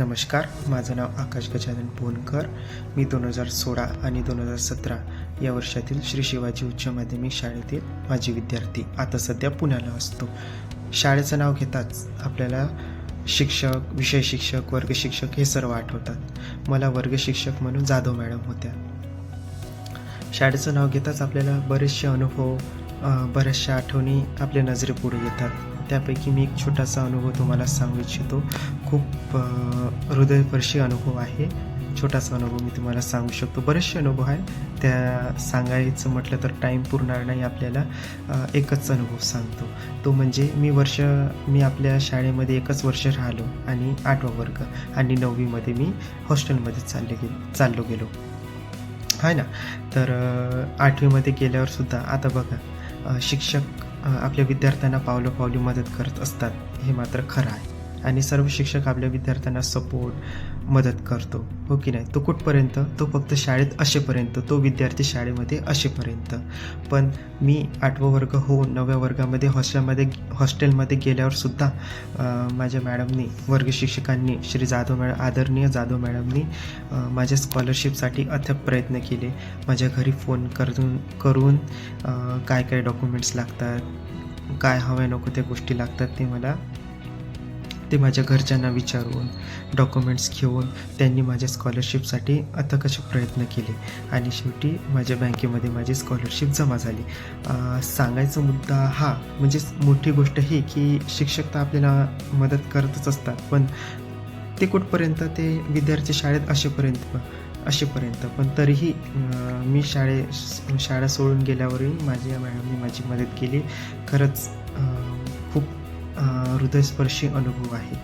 नमस्कार, माझं नाव आकाश गजानन पोहनकर. मी 2016 आणि 2017 या वर्षातील श्री शिवाजी उच्च माध्यमिक शाळेतील माजी विद्यार्थी. आता सध्या पुण्याला असतो. शाळेचं नाव घेताच आपल्याला शिक्षक, विषय शिक्षक, वर्ग शिक्षक हे सर्व आठवतात. मला वर्ग शिक्षक म्हणून जाधव मॅडम होत्या. शाळेचं नाव घेताच आपल्याला बरेचसे अनुभव, बऱ्याचशा आठवणी आपल्या नजरेपुढे येतात. त्यापैकी मी एक छोटासा अनुभव तुम्हाला सांगू इच्छितो. खूप हृदयस्पर्शी अनुभव आहे. छोटासा अनुभव मी तुम्हाला सांगू शकतो. बरेचसे अनुभव आहे, त्या सांगायचं म्हटलं तर टाईम पुरणार नाही आपल्याला. एकच अनुभव सांगतो. तो म्हणजे मी आपल्या शाळेमध्ये एकच वर्ष राहिलो आणि 8वा वर्ग आणि 9वीमध्ये मी हॉस्टेलमध्ये चाललो गेलो आहे ना. तर 8वीमध्ये गेल्यावर सुद्धा आता बघा, शिक्षक आपल्या विद्यार्थ्यांना पावलोपावली मदत करत असतात, हे मात्र खरं आहे. आणि सर्व शिक्षक आपल्या विद्यार्थ्यांना सपोर्ट, मदत करतो, हो की नाही. तो कुठपर्यंत? तो फक्त शाळेत असेपर्यंत, तो विद्यार्थी शाळेमध्ये असेपर्यंत. पण मी 8वा वर्ग होऊन 9व्या वर्गामध्ये हॉस्टेलमध्ये गेल्यावर सुद्धा माझ्या मॅडमनी, वर्ग शिक्षकांनी, श्री जाधव मॅडम, आदरणीय जाधव मॅडमनी माझ्या स्कॉलरशिपसाठी अथक प्रयत्न केले. माझ्या घरी फोन करून काय काय डॉक्युमेंट्स लागतात, काय हव्या नको त्या गोष्टी लागतात, ते माझ्या घरच्यांना विचारून डॉक्युमेंट्स घेऊन त्यांनी माझ्या स्कॉलरशिपसाठी अथक असे प्रयत्न केले आणि शेवटी माझ्या बँकेमध्ये माझी स्कॉलरशिप जमा झाली. सांगायचा मुद्दा हा, म्हणजे मोठी गोष्ट ही की शिक्षक तर आपल्याला मदत करतच असतात, पण ते कुठपर्यंत? ते विद्यार्थी शाळेत असेपर्यंत. पण तरीही मी शाळा सोडून गेल्यावरही माझ्या मॅडमने माझी मदत केली. खरंच खूप हृदयस्पर्शी अनुभव आहे.